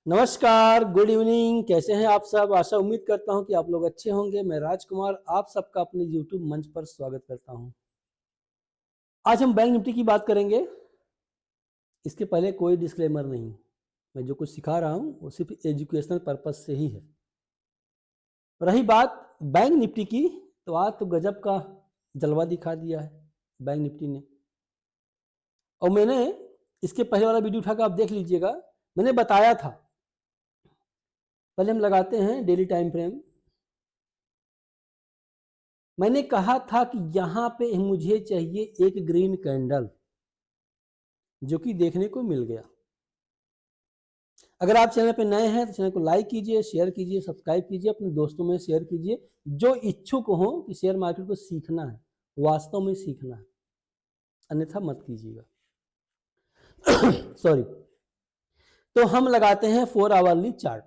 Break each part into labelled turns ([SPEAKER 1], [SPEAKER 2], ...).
[SPEAKER 1] नमस्कार, good evening. कैसे हैं आप सब? आशा उम्मीद करता हूं कि आप लोग अच्छे होंगे। मैं राजकुमार आप सबका अपने यूट्यूब मंच पर स्वागत करता हूं। आज हम बैंक निफ्टी की बात करेंगे। इसके पहले कोई डिस्क्लेमर नहीं। मैं जो कुछ सिखा रहा हूं वो सिर्फ एजुकेशनल पर्पज से ही है। रही बात बैंक निफ्टी की, तो आज तो गजब का जलवा दिखा दिया है बैंक निफ्टी ने। और मैंने इसके पहले वाला वीडियो उठाकर आप देख लीजिएगा। मैंने बताया था, पहले हम लगाते हैं डेली टाइम फ्रेम। मैंने कहा था कि यहां पे मुझे चाहिए एक ग्रीन कैंडल, जो कि देखने को मिल गया। अगर आप चैनल पे नए हैं तो चैनल को लाइक कीजिए, शेयर कीजिए, सब्सक्राइब कीजिए, अपने दोस्तों में शेयर कीजिए जो इच्छुक हो कि शेयर मार्केट को सीखना है, वास्तव में सीखना है, अन्यथा मत कीजिएगा। सॉरी। तो हम लगाते हैं 4 आवरली चार्ट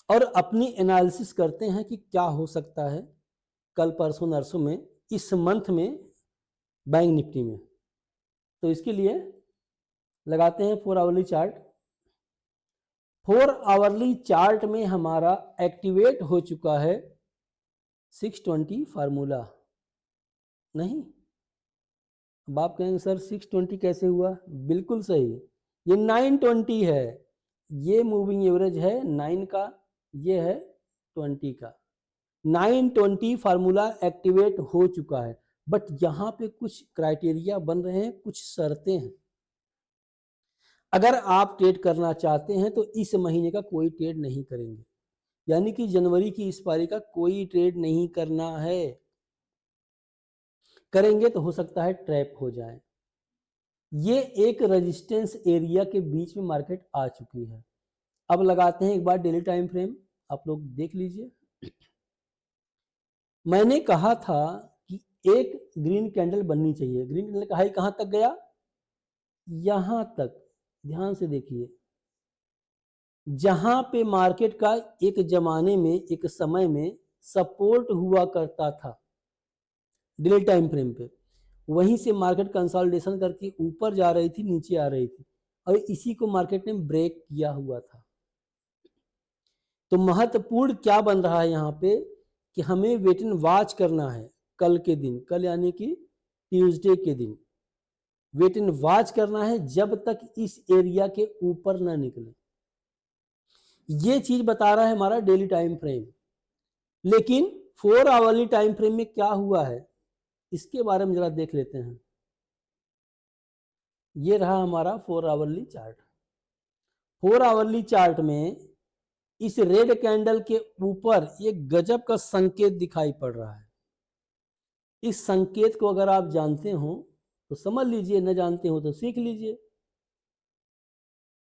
[SPEAKER 1] और अपनी एनालिसिस करते हैं कि क्या हो सकता है कल परसों नरसों में, इस मंथ में, बैंक निफ्टी में। तो इसके लिए लगाते हैं 4 आवरली चार्ट। 4 आवरली चार्ट में हमारा एक्टिवेट हो चुका है 620 फार्मूला। नहीं, अब आप कहेंगे सर 620 कैसे हुआ? बिल्कुल सही, ये 920 है। ये मूविंग एवरेज है 9 का, ये है 20 का। 920 फार्मूला एक्टिवेट हो चुका है। बट यहां पे कुछ क्राइटेरिया बन रहे हैं, कुछ शर्तें हैं। अगर आप ट्रेड करना चाहते हैं तो इस महीने का कोई ट्रेड नहीं करेंगे, यानी कि जनवरी की इस पारी का कोई ट्रेड नहीं करना है। करेंगे तो हो सकता है ट्रैप हो जाए। ये एक रेजिस्टेंस एरिया के बीच में मार्केट आ चुकी है। अब लगाते हैं एक बार डेली टाइम फ्रेम, आप लोग देख लीजिए। मैंने कहा था कि एक ग्रीन कैंडल बननी चाहिए। ग्रीन कैंडल का हाई कहां तक गया? यहां तक। ध्यान से देखिए, जहां पे मार्केट का एक जमाने में, एक समय में सपोर्ट हुआ करता था डेली टाइम फ्रेम पे, वहीं से मार्केट कंसोलिडेशन करके ऊपर जा रही थी, नीचे आ रही थी, और इसी को मार्केट ने ब्रेक किया हुआ था। तो महत्वपूर्ण क्या बन रहा है यहाँ पे कि हमें वेट एंड वॉच करना है। कल के दिन, कल यानी कि ट्यूसडे के दिन वेट एंड वॉच करना है जब तक इस एरिया के ऊपर ना निकले। ये चीज बता रहा है हमारा डेली टाइम फ्रेम। लेकिन 4 आवरली टाइम फ्रेम में क्या हुआ है इसके बारे में जरा देख लेते हैं। ये रहा हमारा 4 आवरली चार्ट। 4 आवरली चार्ट में इस रेड कैंडल के ऊपर एक गजब का संकेत दिखाई पड़ रहा है। इस संकेत को अगर आप जानते हो तो समझ लीजिए, न जानते हो तो सीख लीजिए।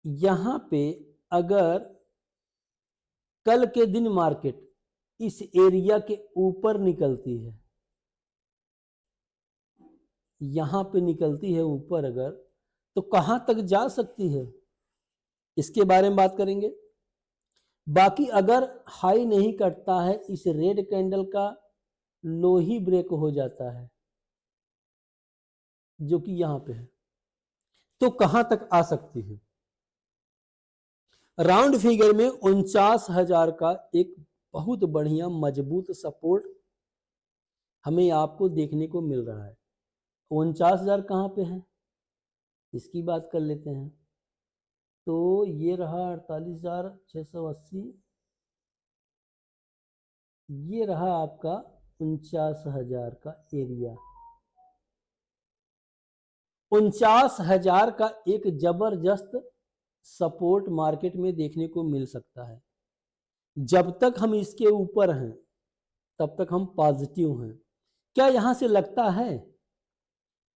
[SPEAKER 1] यहां पे अगर कल के दिन मार्केट इस एरिया के ऊपर निकलती है, यहां पे निकलती है ऊपर अगर, तो कहां तक जा सकती है इसके बारे में बात करेंगे। बाकी अगर हाई नहीं कटता है, इस रेड कैंडल का लो ही ब्रेक हो जाता है जो कि यहां पे है, तो कहां तक आ सकती है? राउंड फिगर में 49,000 का एक बहुत बढ़िया मजबूत सपोर्ट हमें आपको देखने को मिल रहा है। 49,000 कहां पे है इसकी बात कर लेते हैं। तो ये रहा 48,680, ये रहा आपका 49,000 का एरिया। 49,000 का एक जबरदस्त सपोर्ट मार्केट में देखने को मिल सकता है। जब तक हम इसके ऊपर हैं तब तक हम पॉजिटिव हैं। क्या यहां से लगता है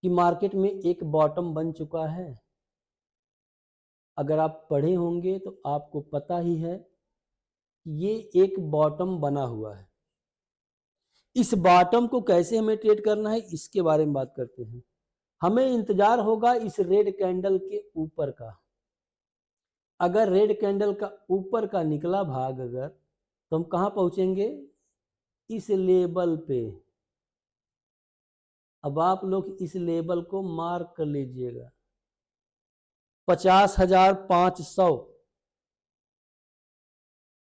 [SPEAKER 1] कि मार्केट में एक बॉटम बन चुका है? अगर आप पढ़े होंगे तो आपको पता ही है कि ये एक बॉटम बना हुआ है। इस बॉटम को कैसे हमें ट्रेड करना है इसके बारे में बात करते हैं। हमें इंतजार होगा इस रेड कैंडल के ऊपर का। अगर रेड कैंडल का ऊपर का निकला भाग अगर, तो हम कहां पहुंचेंगे? इस लेवल पे। अब आप लोग इस लेवल को मार्क कर लीजिएगा, 50,500।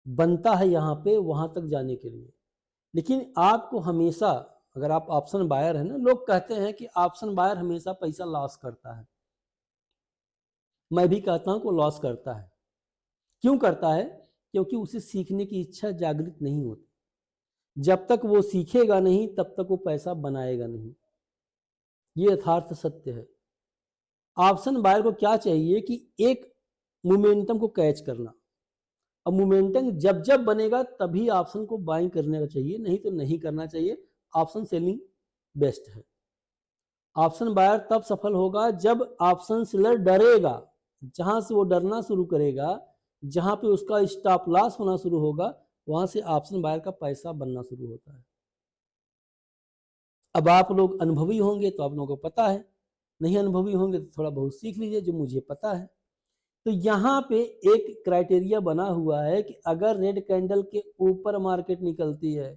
[SPEAKER 1] बनता है यहाँ पे वहां तक जाने के लिए। लेकिन आपको हमेशा, अगर आप ऑप्शन बायर है ना, लोग कहते हैं कि ऑप्शन बायर हमेशा पैसा लॉस करता है। मैं भी कहता हूं कि लॉस करता है। क्यों करता है? क्योंकि उसे सीखने की इच्छा जागृत नहीं होती। जब तक वो सीखेगा नहीं तब तक वो पैसा बनाएगा नहीं। ये यथार्थ सत्य है। ऑप्शन बायर को क्या चाहिए कि एक मोमेंटम को कैच करना। अब मोमेंटम जब जब बनेगा तभी ऑप्शन को बाइंग करने का चाहिए, नहीं तो नहीं करना चाहिए। ऑप्शन सेलिंग बेस्ट है। ऑप्शन बायर तब सफल होगा जब ऑप्शन सेलर डरेगा। जहां से वो डरना शुरू करेगा, जहां पे उसका स्टॉप लॉस होना शुरू होगा, वहां से ऑप्शन बायर का पैसा बनना शुरू होता है। अब आप लोग अनुभवी होंगे तो आप लोगों को पता है, नहीं अनुभवी होंगे तो थोड़ा बहुत सीख लीजिए जो मुझे पता है। तो यहाँ पे एक क्राइटेरिया बना हुआ है कि अगर रेड कैंडल के ऊपर मार्केट निकलती है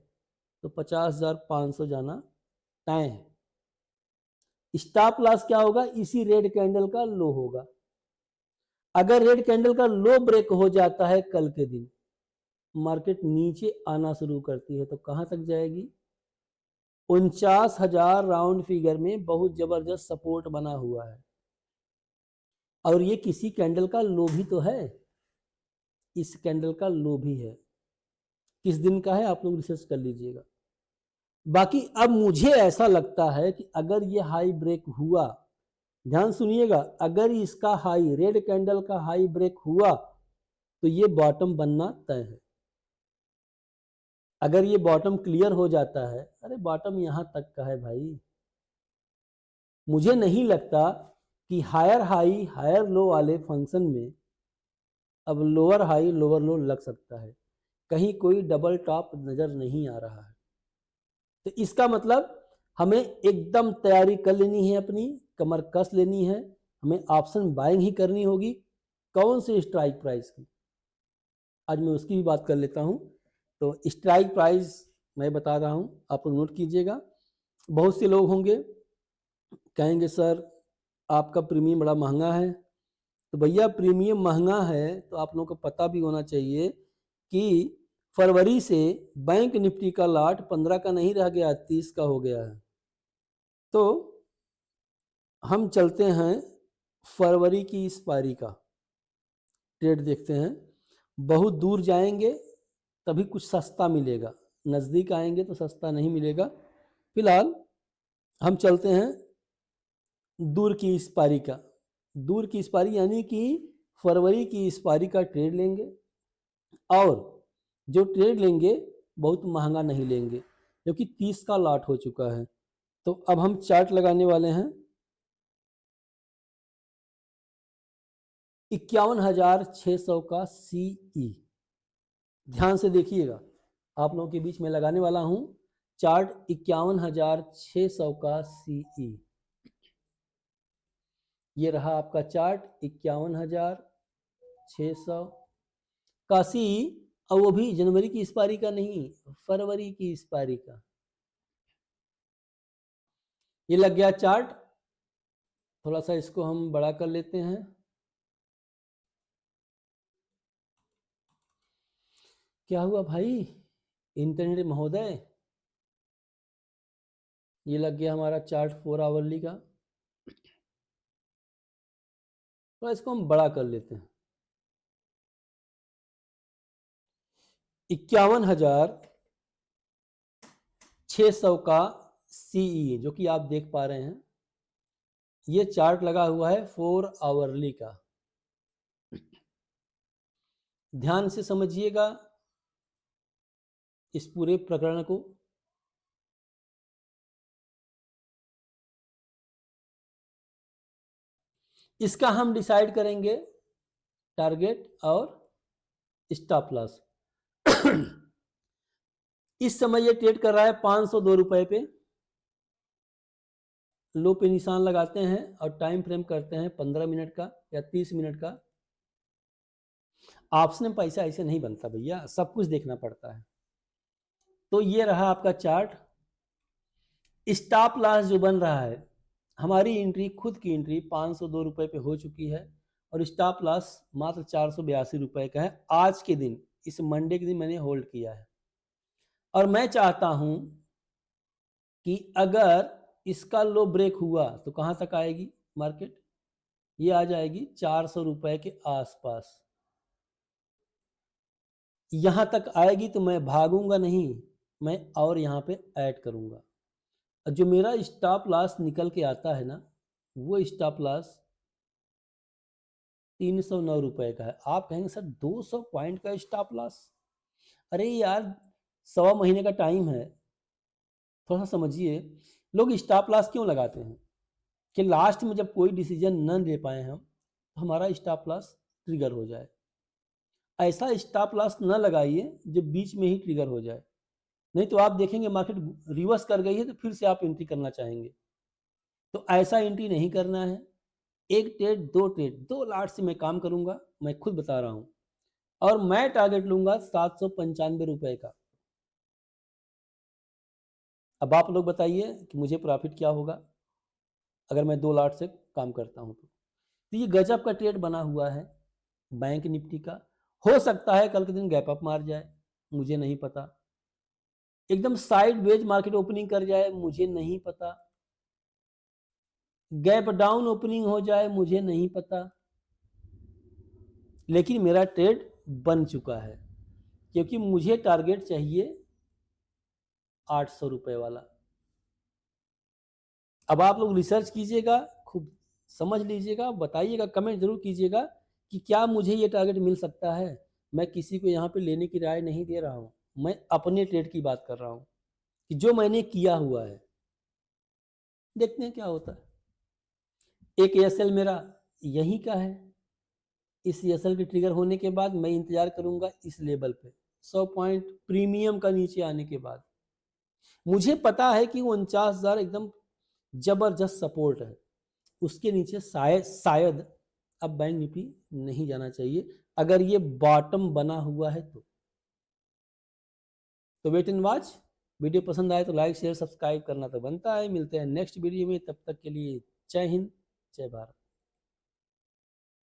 [SPEAKER 1] तो 50,500 जाना तय है। स्टॉप लॉस क्या होगा? इसी रेड कैंडल का लो होगा। अगर रेड कैंडल का लो ब्रेक हो जाता है कल के दिन, मार्केट नीचे आना शुरू करती है तो कहां तक जाएगी? 49,000 राउंड फिगर में बहुत जबरदस्त सपोर्ट बना हुआ है और ये किसी कैंडल का लो भी तो है। इस कैंडल का लो भी है। किस दिन का है आप लोग रिसर्च कर लीजिएगा। बाकी अब मुझे ऐसा लगता है कि अगर ये हाई ब्रेक हुआ, ध्यान सुनिएगा, अगर इसका हाई, रेड कैंडल का हाई ब्रेक हुआ तो ये बॉटम बनना तय है। अगर ये बॉटम क्लियर हो जाता है, अरे बॉटम यहां तक का है भाई, मुझे नहीं लगता कि हायर हाई हायर लो वाले फंक्शन में अब लोअर हाई लोअर लो लग सकता है। कहीं कोई डबल टॉप नजर नहीं आ रहा है। तो इसका मतलब हमें एकदम तैयारी कर लेनी है, अपनी कमर कस लेनी है। हमें ऑप्शन बाइंग ही करनी होगी। कौन से स्ट्राइक प्राइस की, आज मैं उसकी भी बात कर लेता हूं। तो स्ट्राइक प्राइस मैं बता रहा हूं, आप नोट कीजिएगा। बहुत से लोग होंगे कहेंगे सर आपका प्रीमियम बड़ा महंगा है। तो भैया प्रीमियम महंगा है तो आप लोगों को पता भी होना चाहिए कि फरवरी से बैंक निफ्टी का लाट 15 का नहीं रह गया, 30 का हो गया है। तो हम चलते हैं फरवरी की इस पारी का ट्रेड देखते हैं। बहुत दूर जाएंगे तभी कुछ सस्ता मिलेगा, नज़दीक आएंगे तो सस्ता नहीं मिलेगा। फिलहाल हम चलते हैं दूर की इस पारी का। दूर की इस पारी यानी कि फरवरी की इस पारी का ट्रेड लेंगे और जो ट्रेड लेंगे बहुत महंगा नहीं लेंगे क्योंकि 30 का लॉट हो चुका है। तो अब हम चार्ट लगाने वाले हैं 51,600 का सीई। ध्यान से देखिएगा, आप लोगों के बीच में लगाने वाला हूं चार्ट 51,600 का सीई। ये रहा आपका चार्ट 51,600 का सीई, और वो भी जनवरी की इस पारी का नहीं, फरवरी की इस पारी का। ये लग गया चार्ट। थोड़ा सा इसको हम बड़ा कर लेते हैं। क्या हुआ भाई इंटरनेट महोदय? ये लग गया हमारा चार्ट 4 आवरली का। तो इसको हम बड़ा कर लेते हैं। 51,600 का सीई जो कि आप देख पा रहे हैं, ये चार्ट लगा हुआ है 4 आवरली का। ध्यान से समझिएगा इस पूरे प्रकरण को। इसका हम डिसाइड करेंगे टारगेट और स्टॉप लॉस। इस समय ये ट्रेड कर रहा है 502 रुपए पे। लो पे निशान लगाते हैं और टाइम फ्रेम करते हैं 15 मिनट का या 30 मिनट का। ऑप्शन में पैसा ऐसे नहीं बनता भैया, सब कुछ देखना पड़ता है। तो ये रहा आपका चार्ट। स्टॉप लॉस जो बन रहा है, हमारी एंट्री, खुद की एंट्री 502 रुपए पे हो चुकी है और स्टॉप लॉस मात्र 482 रुपए का है आज के दिन। इस मंडे के दिन मैंने होल्ड किया है और मैं चाहता हूं कि अगर इसका लो ब्रेक हुआ तो कहां तक आएगी मार्केट, ये आ जाएगी 400 रुपए के आसपास। यहां तक आएगी तो मैं भागूंगा नहीं, मैं और यहां पे ऐड करूंगा। और जो मेरा स्टॉप लॉस निकल के आता है ना, वो स्टॉप लॉस 309 रुपए का है। आप कहेंगे सर 200 पॉइंट का स्टॉप लॉस, अरे यार 1.25 महीने का टाइम है, थोड़ा सा समझिए। लोग स्टॉप लॉस क्यों लगाते हैं कि लास्ट में जब कोई डिसीजन न ले पाए हम तो हमारा स्टॉप लॉस ट्रिगर हो जाए। ऐसा स्टॉप लॉस न लगाइए जो बीच में ही ट्रिगर हो जाए, नहीं तो आप देखेंगे मार्केट रिवर्स कर गई है तो फिर से आप एंट्री करना चाहेंगे। तो ऐसा एंट्री नहीं करना है। एक ट्रेड, दो ट्रेड, 2 लाट से मैं काम करूंगा, मैं खुद बता रहा हूं। और मैं टारगेट लूंगा 795 रुपए का। अब आप लोग बताइए कि मुझे प्रॉफिट क्या होगा अगर मैं 2 लाट से काम करता हूं तो ये गजब का ट्रेड बना हुआ है बैंक निफ्टी का। हो सकता है कल के दिन गैप अप मार जाए, मुझे नहीं पता। एकदम साइड वेज मार्केट ओपनिंग कर जाए, मुझे नहीं पता। गैप डाउन ओपनिंग हो जाए, मुझे नहीं पता। लेकिन मेरा ट्रेड बन चुका है क्योंकि मुझे टारगेट चाहिए 800 रुपए वाला। अब आप लोग रिसर्च कीजिएगा, खूब समझ लीजिएगा, बताइएगा, कमेंट जरूर कीजिएगा कि क्या मुझे ये टारगेट मिल सकता है। मैं किसी को यहाँ पे लेने की राय नहीं दे रहा हूँ, मैं अपने ट्रेड की बात कर रहा हूँ कि जो मैंने किया हुआ है। देखते हैं क्या होता है। एक एसएल मेरा यहीं का है, इस एसएल के ट्रिगर होने के बाद मैं इंतजार करूंगा इस लेवल पे 100 पॉइंट प्रीमियम का नीचे आने के बाद। मुझे पता है कि 49,000 एकदम जबरदस्त सपोर्ट है, उसके नीचे शायद अब बैंक निफ्टी नहीं जाना चाहिए अगर ये बॉटम बना हुआ है तो वेट एंड वॉच। वीडियो पसंद आए तो लाइक शेयर सब्सक्राइब करना तो बनता है। मिलते हैं नेक्स्ट वीडियो में, तब तक के लिए जय हिंद, जय भारत।